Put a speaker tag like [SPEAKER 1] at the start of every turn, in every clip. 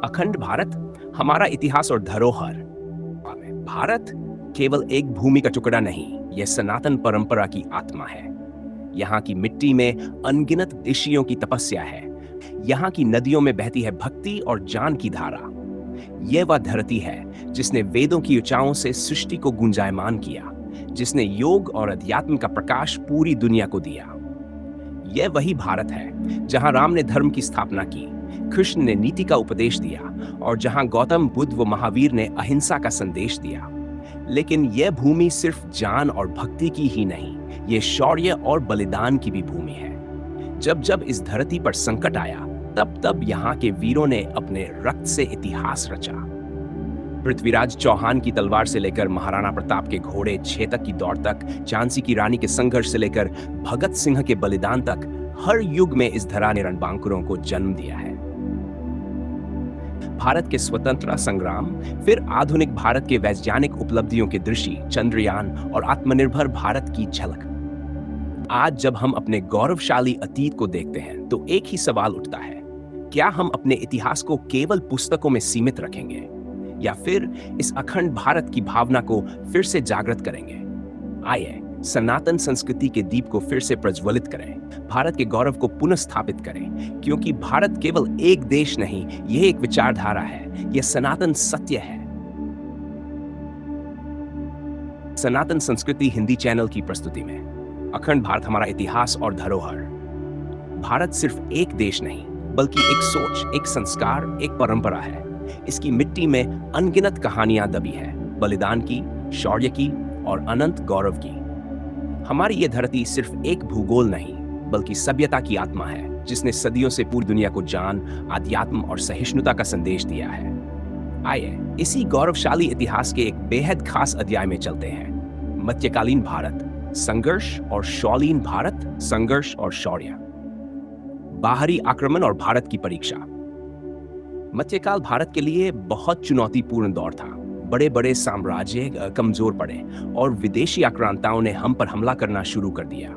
[SPEAKER 1] अखंड भारत, हमारा इतिहास और धरोहर। भारत केवल एक भूमि का टुकड़ा नहीं, यह सनातन परंपरा की आत्मा है। यहाँ की मिट्टी में अनगिनत ऋषियों की तपस्या है। यहाँ की नदियों में बहती है भक्ति और ज्ञान की धारा। यह वह धरती है जिसने वेदों की ऊंचाइयों से सृष्टि को गुंजायमान किया, जिसने योग और अध्यात्म का प्रकाश पूरी दुनिया को दिया। यह वही भारत है जहां राम ने धर्म की स्थापना की, कृष्ण ने नीति का उपदेश दिया और जहां गौतम बुद्ध व महावीर ने अहिंसा का संदेश दिया। लेकिन यह भूमि सिर्फ ज्ञान और भक्ति की ही नहीं, यह शौर्य और बलिदान की भी भूमि है। जब जब इस धरती पर संकट आया, तब तब यहाँ के वीरों ने अपने रक्त से इतिहास रचा। पृथ्वीराज चौहान की तलवार से लेकर महाराणा प्रताप के घोड़े छेतक की दौड़ तक, झांसी की रानी के संघर्ष से लेकर भगत सिंह के बलिदान तक, हर युग में इस धरा ने रणबांकुरों को जन्म दिया है। भारत के स्वतंत्रता संग्राम, फिर आधुनिक भारत के वैज्ञानिक उपलब्धियों के दृश्य, चंद्रयान और आत्मनिर्भर भारत की झलक। आज जब हम अपने गौरवशाली अतीत को देखते हैं तो एक ही सवाल उठता है, क्या हम अपने इतिहास को केवल पुस्तकों में सीमित रखेंगे या फिर इस अखंड भारत की भावना को फिर से जागृत करेंगे? आइए सनातन संस्कृति के दीप को फिर से प्रज्वलित करें, भारत के गौरव को पुनः स्थापित करें, क्योंकि भारत केवल एक देश नहीं, यह एक विचारधारा है, यह सनातन सत्य है। सनातन संस्कृति हिंदी चैनल की प्रस्तुति में अखंड भारत, हमारा इतिहास और धरोहर। भारत सिर्फ एक देश नहीं, बल्कि एक सोच, एक संस्कार, एक परंपरा है। इसकी मिट्टी में अनगिनत कहानियां दबी है, बलिदान की, शौर्य की और अनंत गौरव की। हमारी ये धरती सिर्फ एक भूगोल नहीं, बल्कि सभ्यता की आत्मा है, जिसने सदियों से पूरी दुनिया को ज्ञान, आध्यात्म और सहिष्णुता का संदेश दिया है। आइए इसी गौरवशाली इतिहास के एक बेहद खास अध्याय में चलते हैं। मध्यकालीन भारत, संघर्ष और शौलीन भारत, संघर्ष और शौर्य। बाहरी आक्रमण और भारत की परीक्षा। मध्यकाल भारत के लिए बहुत चुनौतीपूर्ण दौर था। बड़े बड़े साम्राज्य कमजोर पड़े और विदेशी आक्रांताओं ने हम पर हमला करना शुरू कर दिया।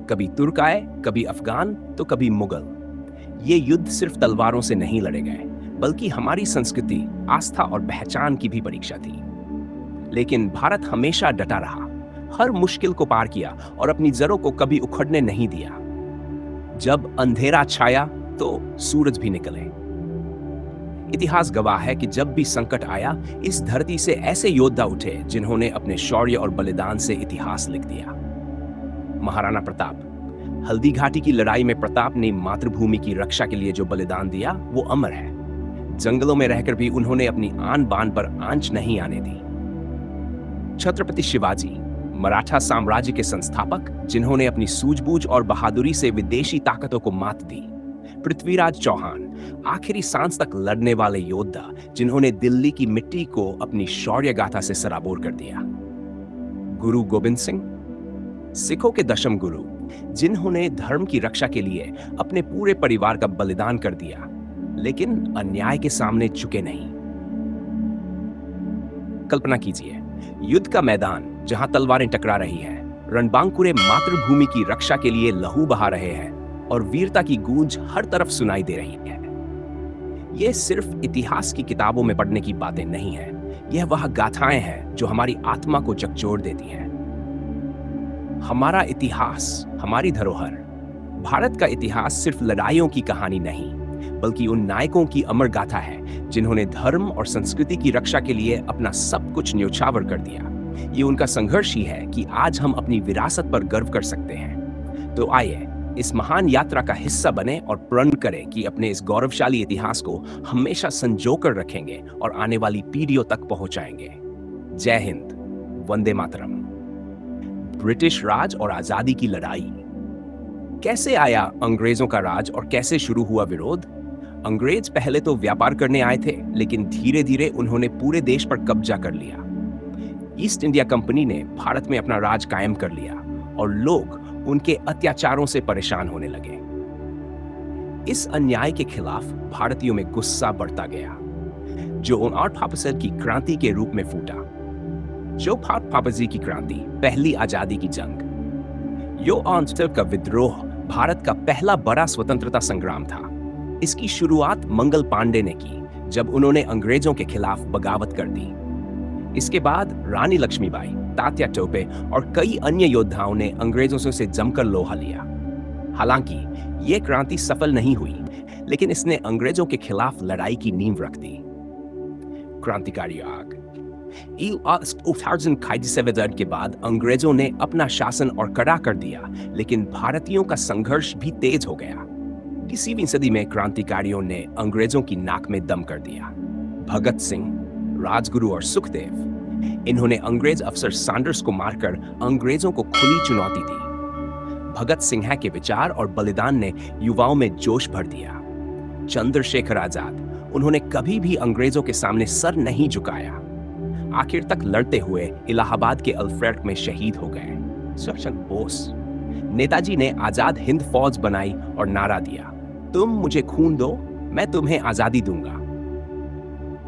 [SPEAKER 1] कभी तुर्क आए, कभी अफगान, तो कभी मुगल। ये युद्ध सिर्फ तलवारों से नहीं लड़े गए, बल्कि हमारी संस्कृति, आस्था और पहचान की भी परीक्षा थी। लेकिन भारत हमेशा डटा रहा, हर मुश्किल को पार किया और अपनी जड़ों को कभी उखड़ने नहीं दिया। जब अंधेरा छाया तो सूरज भी निकले। इतिहास गवाह है कि जब भी संकट आया, इस धरती से ऐसे योद्धा उठे जिन्होंने अपने शौर्य और बलिदान से इतिहास लिख दिया। महाराणा प्रताप। हल्दी घाटी की लड़ाई में प्रताप ने मातृभूमि की रक्षा के लिए जो बलिदान दिया, वो अमर है। जंगलों में रहकर भी उन्होंने अपनी आन बान पर आंच नहीं आने दी। छत्रपति शिवाजी, मराठा साम्राज्य के संस्थापक, जिन्होंने अपनी सूझबूझ और बहादुरी से विदेशी ताकतों को मात दी। पृथ्वीराज चौहान, आखिरी सांस तक लड़ने वाले योद्धा, जिन्होंने दिल्ली की मिट्टी को अपनी शौर्य गाथा से सराबोर कर दिया। गुरु गोविंद सिंह, सिखों के दशम गुरु, जिन्होंने धर्म की रक्षा के लिए अपने पूरे परिवार का बलिदान कर दिया, लेकिन अन्याय के सामने झुके नहीं। कल्पना कीजिए, युद्ध का मैदान जहां तलवारें टकरा रही हैं, रणबांकुरे मातृभूमि की रक्षा के लिए लहू बहा रहे हैं और वीरता की गूंज हर तरफ सुनाई दे रही है। यह सिर्फ इतिहास की किताबों में पढ़ने की बातें नहीं है, यह वह गाथाएं हैं जो हमारी आत्मा को झकझोर देती हैं। हमारा इतिहास, हमारी धरोहर। भारत का इतिहास सिर्फ लड़ाइयों की कहानी नहीं, बल्कि उन नायकों की अमर गाथा है जिन्होंने धर्म और संस्कृति की रक्षा के लिए अपना सब कुछ न्योछावर कर दिया। ये उनका संघर्ष ही है कि आज हम अपनी विरासत पर गर्व कर सकते हैं। तो आइए इस महान यात्रा का हिस्सा बने और प्रण करें कि अपने इस गौरवशाली इतिहास को हमेशा संजोकर रखेंगे और आने वाली पीढ़ियों तक पहुंचाएंगे। जय हिंद, वंदे मातरम। ब्रिटिश राज और आजादी की लड़ाई। कैसे आया अंग्रेजों का राज और कैसे शुरू हुआ विरोध? अंग्रेज पहले तो व्यापार करने आए थे, लेकिन धीरे धीरे उन्होंने पूरे देश पर कब्जा कर लिया। ईस्ट इंडिया कंपनी ने भारत में अपना राज कायम कर लिया और लोग उनके अत्याचारों से परेशान होने लगे। इस अन्याय के खिलाफ भारतीयों में गुस्सा बढ़ता गया, जो 8 फाफसर की क्रांति के रूप में फूटा। जो फाफसी की क्रांति, पहली आजादी की जंग। यो आंसर का विद्रोह भारत का पहला बड़ा स्वतंत्रता संग्राम था। इसकी शुरुआत मंगल पांडे ने की, जब उन्होंने अंग्रेजों के खिलाफ बगावत कर दी। इसके बाद रानी लक्ष्मीबाई, तात्या टोपे और कई अन्य योद्धाओं ने अंग्रेजों से जमकर लोहा लिया। हालांकि ये क्रांति सफल नहीं हुई, लेकिन इसने अंग्रेजों के खिलाफ लड़ाई की नींव रख दी। क्रांतिकारी आग। ई 1847 के बाद अंग्रेजों ने अपना शासन और कड़ा कर दिया, लेकिन भारतीयों का संघर्ष भी तेज हो गया। 20वीं सदी में क्रांतिकारियों ने अंग्रेजों की नाक में दम कर दिया। भगत सिंह, राजगुरु और सुखदेव, इन्होंने अंग्रेज अफसर सैंडर्स को मारकर अंग्रेजों को खुली चुनौती दी। भगत सिंह के विचार और बलिदान ने युवाओं में जोश भर दिया। चंद्रशेखर आजाद, उन्होंने कभी भी अंग्रेजों के सामने सर नहीं झुकाया। आखिर तक लड़ते हुए इलाहाबाद के अल्फ्रेड में शहीद हो गए। सुभाष बोस, नेताजी ने आजाद हिंद फौज बनाई और नारा दिया, तुम मुझे खून दो, मैं तुम्हें आजादी दूंगा।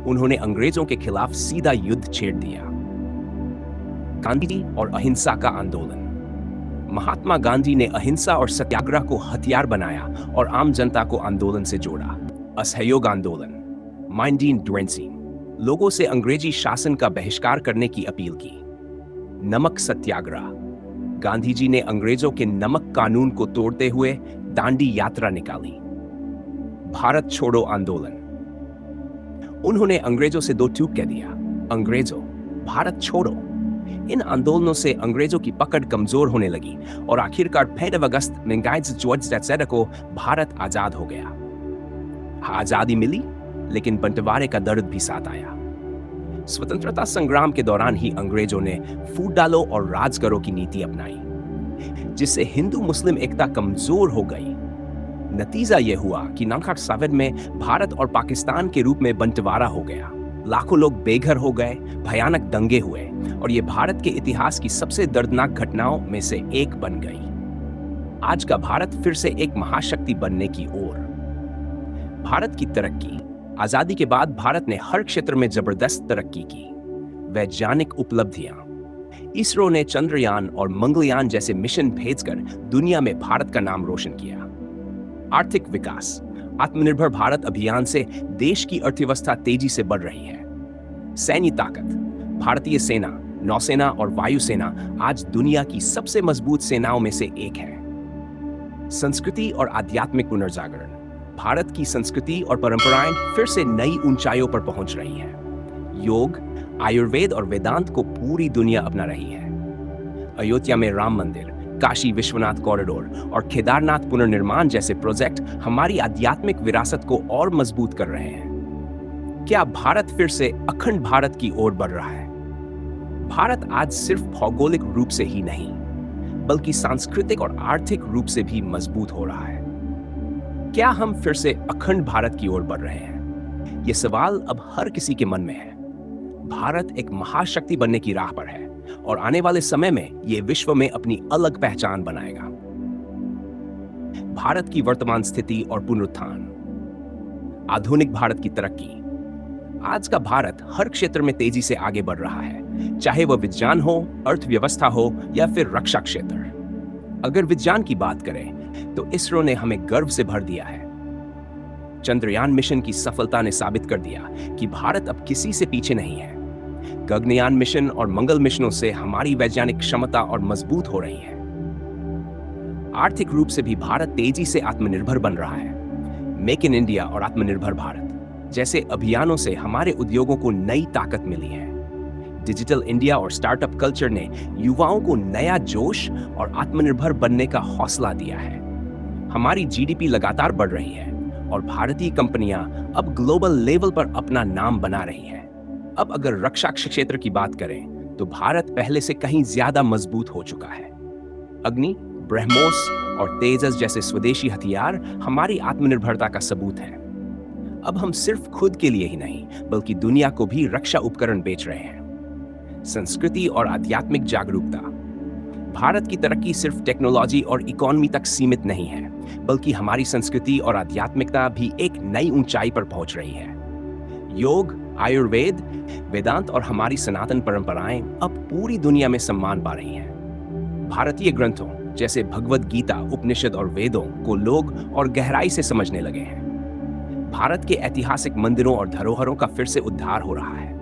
[SPEAKER 1] उन्होंने अंग्रेजों के खिलाफ सीधा युद्ध छेड़ दिया। गांधी और अहिंसा का आंदोलन। महात्मा गांधी ने अहिंसा और सत्याग्रह को हथियार बनाया और आम जनता को आंदोलन से जोड़ा। असहयोग आंदोलन। माइंडीन ड्वेंसी, लोगों से अंग्रेजी शासन का बहिष्कार करने की अपील की। नमक सत्याग्रह। गांधी जी ने अंग्रेजों के नमक कानून को तोड़ते हुए दांडी यात्रा निकाली। भारत छोड़ो आंदोलन। उन्होंने अंग्रेजों से दो टूक कह दिया, अंग्रेजों, भारत छोड़ो। इन आंदोलनों से अंग्रेजों की पकड़ कमजोर होने लगी और आखिरकार 5 अगस्त 1947 को भारत आजाद हो गया। आजादी मिली, लेकिन बंटवारे का दर्द भी साथ आया। स्वतंत्रता संग्राम के दौरान ही अंग्रेजों ने फूट डालो और राज करो की नीति अपनाई, जिससे हिंदू मुस्लिम एकता कमजोर हो गई। नतीजा यह हुआ कि 1947 में भारत और पाकिस्तान के रूप में बंटवारा हो गया। लाखों लोग बेघर हो गए, भयानक दंगे हुए और ये भारत के इतिहास की सबसे दर्दनाक घटनाओं में से एक बन गई। आज का भारत फिर से एक महाशक्ति बनने की ओर। भारत की तरक्की। आजादी के बाद भारत ने हर क्षेत्र में जबरदस्त तरक्की की। वैज्ञानिक उपलब्धियां। इसरो ने चंद्रयान और मंगलयान जैसे मिशन भेजकर दुनिया में भारत का नाम रोशन किया। आर्थिक विकास। आत्मनिर्भर भारत अभियान से देश की अर्थव्यवस्था तेजी से बढ़ रही है। सैन्य ताकत। भारतीय सेना, नौसेना और वायुसेना आज दुनिया की सबसे मजबूत सेनाओं में से एक है। संस्कृति और आध्यात्मिक पुनर्जागरण। भारत की संस्कृति और परंपराएं फिर से नई ऊंचाइयों पर पहुंच रही हैं। योग, आयुर्वेद और वेदांत को पूरी दुनिया अपना रही है। अयोध्या में राम मंदिर, काशी विश्वनाथ कॉरिडोर और केदारनाथ पुनर्निर्माण जैसे प्रोजेक्ट हमारी आध्यात्मिक विरासत को और मजबूत कर रहे हैं। क्या भारत फिर से अखंड भारत की ओर बढ़ रहा है? भारत आज सिर्फ भौगोलिक रूप से ही नहीं, बल्कि सांस्कृतिक और आर्थिक रूप से भी मजबूत हो रहा है। क्या हम फिर से अखंड भारत की ओर बढ़ रहे हैं? यह सवाल अब हर किसी के मन में है। भारत एक महाशक्ति बनने की राह पर है और आने वाले समय में यह विश्व में अपनी अलग पहचान बनाएगा। भारत की वर्तमान स्थिति और पुनरुत्थान। आधुनिक भारत की तरक्की। आज का भारत हर क्षेत्र में तेजी से आगे बढ़ रहा है, चाहे वह विज्ञान हो, अर्थव्यवस्था हो या फिर रक्षा क्षेत्र। अगर विज्ञान की बात करें तो इसरो ने हमें गर्व से भर दिया है। चंद्रयान मिशन की सफलता ने साबित कर दिया कि भारत अब किसी से पीछे नहीं है। गगनयान मिशन और मंगल मिशनों से हमारी वैज्ञानिक क्षमता और मजबूत हो रही है। आर्थिक रूप से भी भारत तेजी से आत्मनिर्भर बन रहा है। मेक इन इंडिया और आत्मनिर्भर भारत जैसे अभियानों से हमारे उद्योगों को नई ताकत मिली है। डिजिटल इंडिया और स्टार्टअप कल्चर ने युवाओं को नया जोश और आत्मनिर्भर बनने का हौसला दिया है। हमारी जीडीपी लगातार बढ़ रही है और भारतीय कंपनियां अब ग्लोबल लेवल पर अपना नाम बना रही हैं। अब अगर रक्षा क्षेत्र की बात करें तो भारत पहले से कहीं ज्यादा मजबूत हो चुका है। अग्नि, ब्रह्मोस और तेजस जैसे स्वदेशी हथियार हमारी आत्मनिर्भरता का सबूत है। अब हम सिर्फ खुद के लिए ही नहीं, बल्कि दुनिया को भी रक्षा उपकरण बेच रहे हैं। संस्कृति और आध्यात्मिक जागरूकता। भारत की तरक्की सिर्फ टेक्नोलॉजी और इकोनॉमी तक सीमित नहीं है, बल्कि हमारी संस्कृति और आध्यात्मिकता भी एक नई ऊंचाई पर पहुंच रही है। योग, आयुर्वेद, वेदांत और हमारी सनातन परंपराएं अब पूरी दुनिया में सम्मान पा रही हैं। भारतीय ग्रंथों जैसे भगवद गीता, उपनिषद और वेदों को लोग और गहराई से समझने लगे हैं। भारत के ऐतिहासिक मंदिरों और धरोहरों का फिर से उद्धार हो रहा है।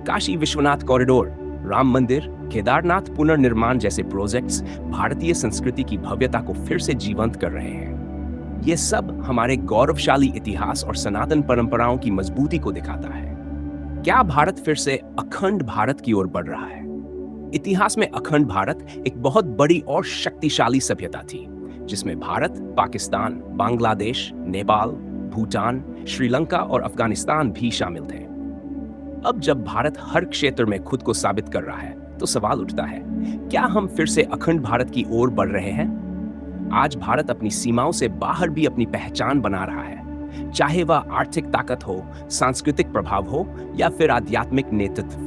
[SPEAKER 1] काशी विश्वनाथ कॉरिडोर, राम मंदिर, केदारनाथ पुनर्निर्माण जैसे प्रोजेक्ट्स भारतीय संस्कृति की भव्यता को फिर से जीवंत कर रहे हैं। ये सब हमारे गौरवशाली इतिहास और सनातन परंपराओं की मजबूती को दिखाता है। क्या भारत फिर से अखंड भारत की ओर बढ़ रहा है? इतिहास में अखंड भारत एक बहुत बड़ी और शक्तिशाली सभ्यता थी, जिसमें भारत, पाकिस्तान, बांग्लादेश, नेपाल, भूटान, श्रीलंका और अफगानिस्तान भी शामिल थे। अब जब भारत हर क्षेत्र में खुद को साबित कर रहा है, तो सवाल उठता है, क्या हम फिर से अखंड भारत की ओर बढ़ रहे हैं? आज भारत अपनी सीमाओं से बाहर भी अपनी पहचान बना रहा है, चाहे वह आर्थिक ताकत हो, सांस्कृतिक प्रभाव हो या फिर आध्यात्मिक नेतृत्व।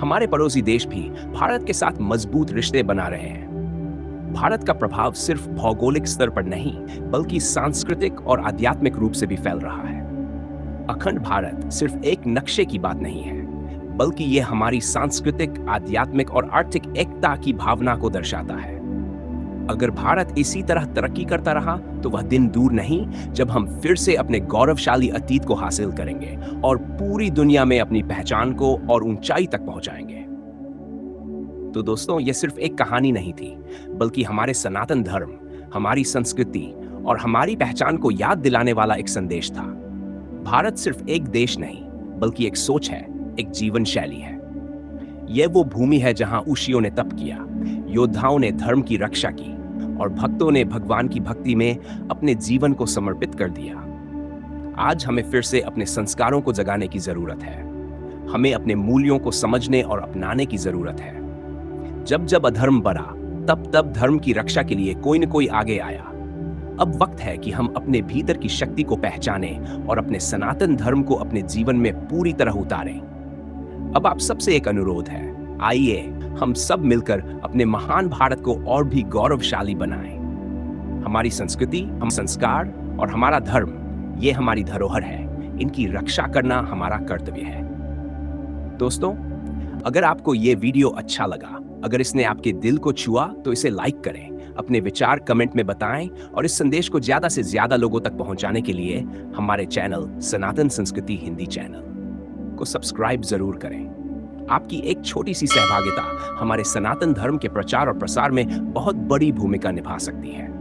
[SPEAKER 1] हमारे पड़ोसी देश भी भारत के साथ मजबूत रिश्ते बना रहे हैं। भारत का प्रभाव सिर्फ भौगोलिक स्तर पर नहीं, बल्कि सांस्कृतिक और आध्यात्मिक रूप से भी फैल रहा है। अखंड भारत सिर्फ एक नक्शे की बात नहीं है, बल्कि यह हमारी सांस्कृतिक, आध्यात्मिक और आर्थिक एकता की भावना को दर्शाता है। अगर भारत इसी तरह तरक्की करता रहा, तो वह दिन दूर नहीं जब हम फिर से अपने गौरवशाली अतीत को हासिल करेंगे और पूरी दुनिया में अपनी पहचान को और ऊंचाई तक पहुंचाएंगे। तो दोस्तों, यह सिर्फ एक कहानी नहीं थी, बल्कि हमारे सनातन धर्म, हमारी संस्कृति और हमारी पहचान को याद दिलाने वाला एक संदेश था। भारत सिर्फ एक देश नहीं, बल्कि एक सोच है, एक जीवन शैली है। यह वो भूमि है जहां ऋषियों ने तप किया, योद्धाओं ने धर्म की रक्षा की और भक्तों ने भगवान की भक्ति में अपने जीवन को समर्पित कर दिया। आज हमें फिर से अपने संस्कारों को जगाने की जरूरत है। हमें अपने मूल्यों को समझने और अपनाने की जरूरत है। जब जब अधर्म बढ़ा, तब तब धर्म की रक्षा के लिए कोई न कोई आगे आया। अब वक्त है कि हम अपने भीतर की शक्ति को पहचानें और अपने सनातन धर्म को अपने जीवन में पूरी तरह उतारें। अब आप सबसे एक अनुरोध है, आइए हम सब मिलकर अपने महान भारत को और भी गौरवशाली बनाएं। हमारी संस्कृति, हम संस्कार और हमारा धर्म, ये हमारी धरोहर है। इनकी रक्षा करना हमारा कर्तव्य है। दोस्तों, अगर आपको ये वीडियो अच्छा लगा, अगर इसने आपके दिल को छुआ, तो इसे लाइक करें, अपने विचार कमेंट में बताएं और इस संदेश को ज्यादा से ज्यादा लोगों तक पहुंचाने के लिए हमारे चैनल सनातन संस्कृति हिंदी चैनल को सब्सक्राइब जरूर करें। आपकी एक छोटी सी सहभागिता हमारे सनातन धर्म के प्रचार और प्रसार में बहुत बड़ी भूमिका निभा सकती है।